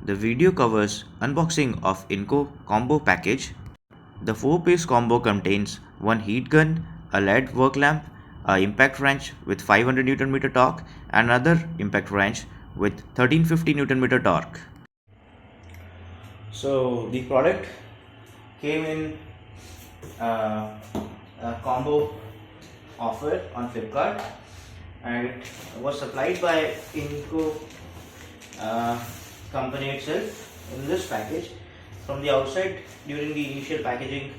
The video covers unboxing of iNGCO combo package. The 4-piece combo contains one heat gun, a LED work lamp, a impact wrench with 500 Nm torque and another impact wrench with 1350 Nm torque. So the product came in a combo offer on FlipKart, and it was supplied by iNGCO company itself in this package. From the outside, during the initial unpackaging,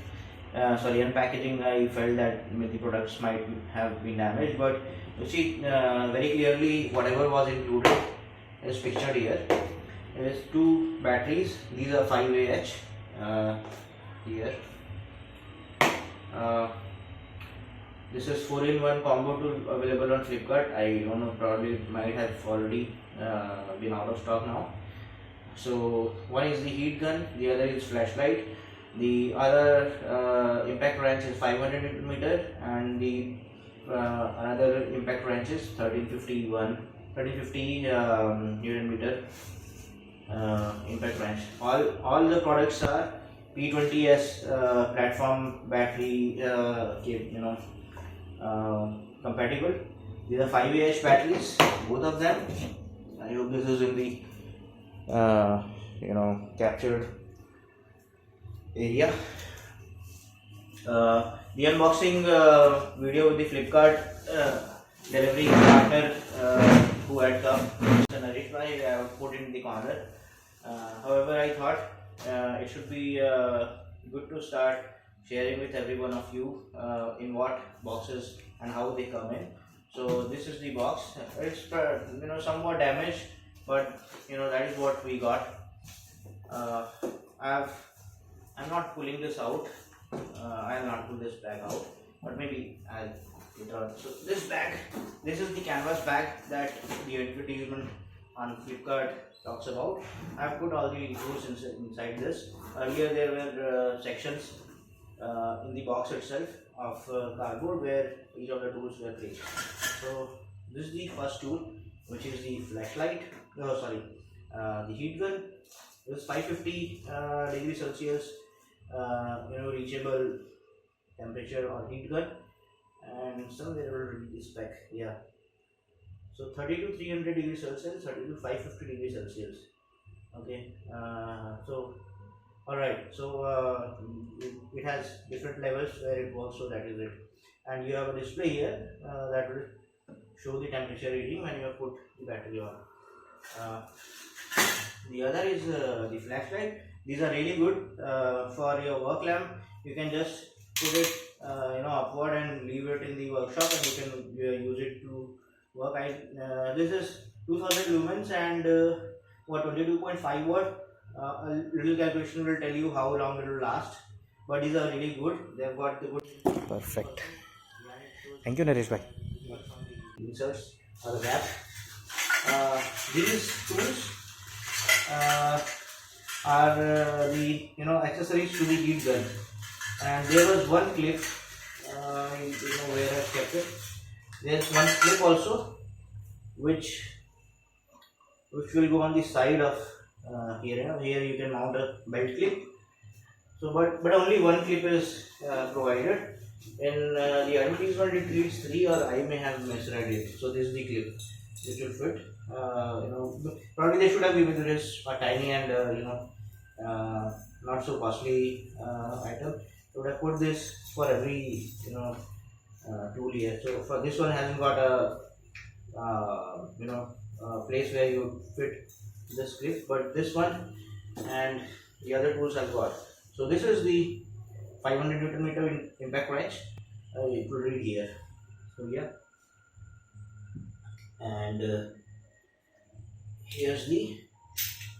I felt that the products might have been damaged, but you see very clearly whatever was included is pictured here. There is 2 batteries. These are 5Ah here. This is 4-in-1 combo tool available on FlipKart. I don't know, probably it might have already been out of stock now. So one is the heat gun, the other is flashlight. The other impact wrench is 500 Nm, and the another impact wrench is 1350 Nm impact wrench. All the products are P20S platform battery compatible. These are 5Ah batteries, both of them. I hope this is in the captured area. The unboxing video with the FlipKart delivery partner who had come, Mr. Naresh Bhai, I would put in the corner. However, I thought it should be good to start sharing with every one of you in what boxes and how they come in. So this is the box. It's somewhat damaged, but that is what we got. I'm not pulling this out. I'll not pull this bag out, but maybe I'll get it out. So this is the canvas bag that the advertisement on FlipKart talks about. I've put all the tools inside this. Earlier there were sections in the box itself of cardboard where each of the tools were placed. So this is the first tool, which is the flashlight. The heat gun. This is 550 degrees Celsius reachable temperature on heat gun, and somewhere will read the spec. Yeah, so 30 to 300 degrees Celsius, 30 to 550 degrees Celsius. Okay, so alright, so it has different levels where it works, so that is it. And you have a display here that will show the temperature reading when you have put the battery on. The other is the flashlight. These are really good for your work lamp. You can just put it upward and leave it in the workshop, and you can use it to work. This is 2000 lumens and 22.5 watt. A little calculation will tell you how long it will last, but these are really good. They've got the good. Perfect. Thank you, Naresh bhai. Inserts or the gap. These tools are the accessories to the heat gun, and there was one clip. Where I've kept it. There's one clip also, which will go on the side of here. Here you can mount a belt clip. So, but only one clip is provided. In the advertisement it reads 3, or I may have misread it. So this is the clip which will fit. Probably they should have given this a tiny and not so costly item. They would have put this for every tool here. So for this one hasn't got a place where you fit this clip, but this one and the other tools have got. So this is the 500 Nm impact wrench. It will read here. So yeah, and here's the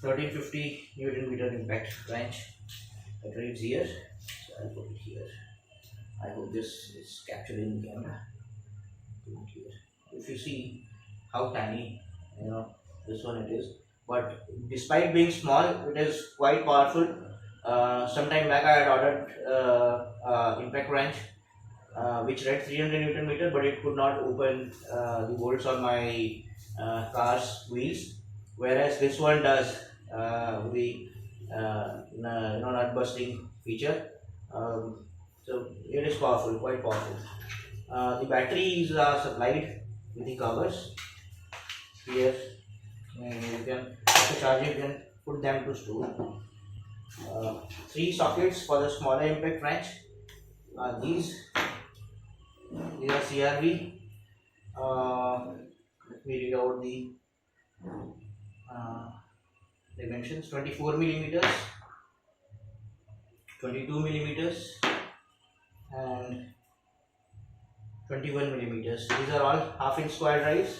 1350 Nm impact wrench. It reads here. So I'll put it here. I hope this is captured in the camera. Here. If you see how tiny this one it is, but despite being small, it is quite powerful. Sometime back I had ordered impact wrench which read 300 Nm, but it could not open the bolts on my car's wheels, whereas this one does, nut busting feature. So it is powerful, quite powerful. The batteries are supplied with the covers here. You can, to charge it, you can put them to stool. 3 sockets for the smaller impact wrench. These are CRV. Let me read out the dimensions: 24 millimeters, 22 millimeters, and 21 millimeters. These are all half-inch square drives,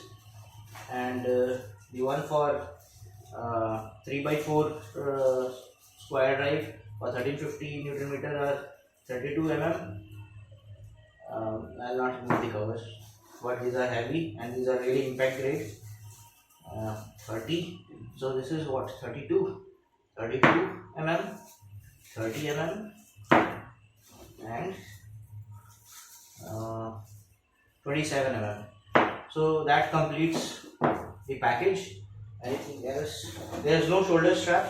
and the one for 3x4 square drive for 1350 Newton meter are 32 mm. I'll not remove the covers, but these are heavy and these are really impact grade. 30. So this is what, 32 mm, 30 mm, and 27 mm. So that completes the package. Anything else? There is no shoulder strap.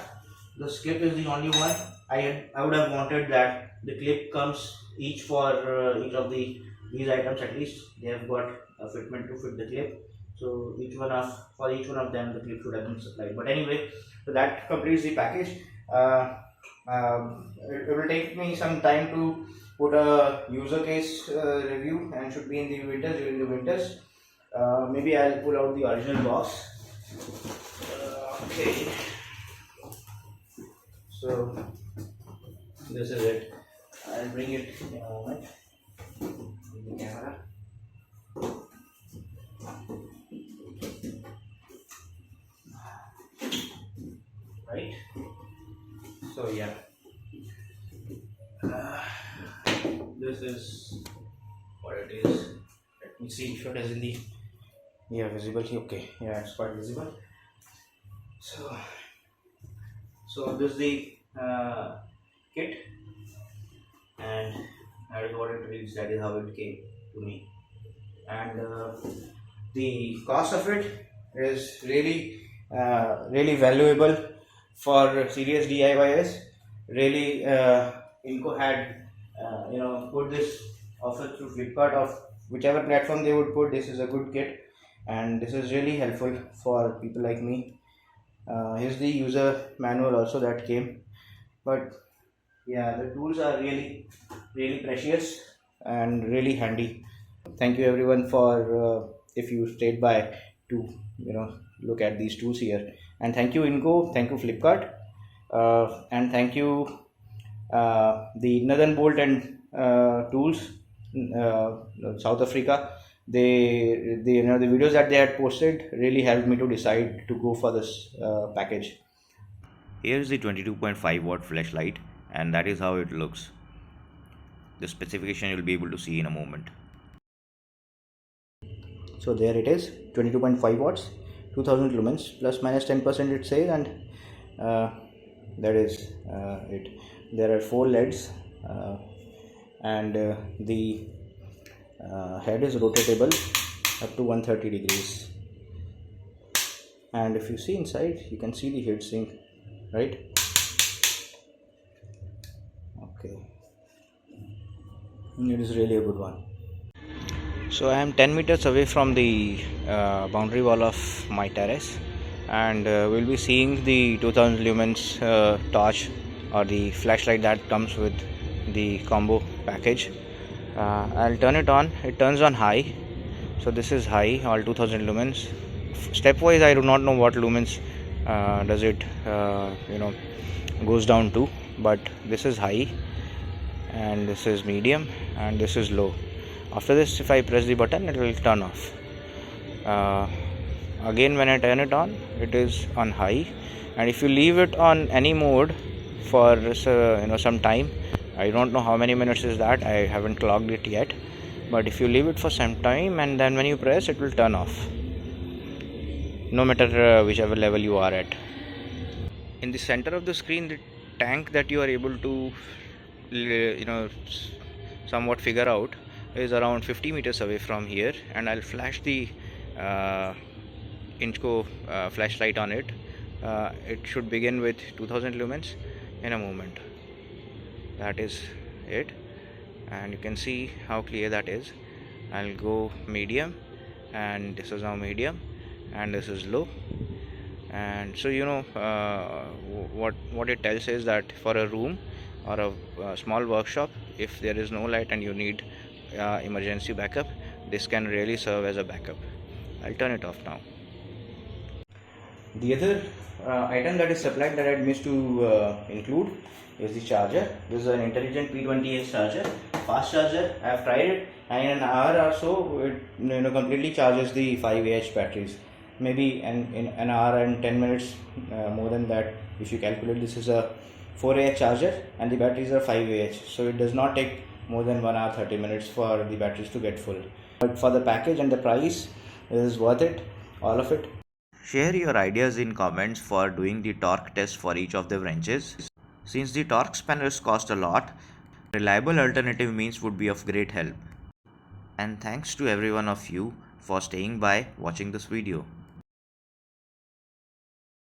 The clip is the only one. I would have wanted that the clip comes each for each of these items at least. They have got a fitment to fit the clip. So for each one of them the clip should have been supplied. But anyway, so that completes the package. It will take me some time to put a user case review, and should be in the winters, during the winters. Maybe I'll pull out the original box. Okay, so this is it. I'll bring it in a moment with the camera. Right, so yeah, this is what it is. Let me see if it is in the visible. Okay, yeah, it's quite visible. So this is the kit, and that is what it reads. That is how it came to me, and the cost of it is really valuable for serious DIYers. Really, Inco had put this offer through FlipKart, of whichever platform they would put. This is a good kit, and this is really helpful for people like me. Here's the user manual also that came. But yeah, the tools are really precious and really handy. Thank you everyone for if you stayed by to look at these tools here. And thank you Inco, thank you FlipKart, and thank you the Northern Bolt and Tools, South Africa. The videos that they had posted really helped me to decide to go for this package. Here is the 22.5 watt flashlight, and that is how it looks. The specification you'll be able to see in a moment. So there it is, 22.5 watts, 2000 lumens, plus minus 10% it says, and that is it. There are 4 LEDs, and the head is rotatable up to 130 degrees. And if you see inside, you can see the heatsink, right? Okay, it is really a good one. So I am 10 meters away from the boundary wall of my terrace, and we'll be seeing the 2000 lumens torch, or the flashlight that comes with the combo package. I'll turn it on. It turns on high, so this is high, all 2000 lumens. Stepwise I do not know what lumens does it goes down to, but this is high, and this is medium, and this is low. After this, if I press the button, it will turn off. Again, when I turn it on, it is on high, and if you leave it on any mode for some time, I don't know how many minutes is that, I haven't clocked it yet, but if you leave it for some time and then when you press, it will turn off, no matter whichever level you are at. In the center of the screen, the tank that you are able to somewhat figure out is around 50 meters away from here, and I'll flash the iNGCO flashlight on it it should begin with 2000 lumens in a moment. That is it, and you can see how clear that is. I'll go medium, and this is now medium, and this is low. And so what it tells is that for a room or a small workshop, if there is no light and you need emergency backup, this can really serve as a backup. I'll turn it off now. The other item that is supplied that I missed to include is the charger. This is an intelligent P20S charger, fast charger. I have tried it, and in an hour or so it completely charges the 5Ah batteries. Maybe in an hour and 10 minutes, more than that. If you calculate, this is a 4Ah charger and the batteries are 5Ah, so it does not take more than 1 hour 30 minutes for the batteries to get full. But for the package and the price, it is worth it, all of it. Share your ideas in comments for doing the torque test for each of the wrenches. Since the torque spanners cost a lot, reliable alternative means would be of great help. And thanks to every one of you for staying by watching this video.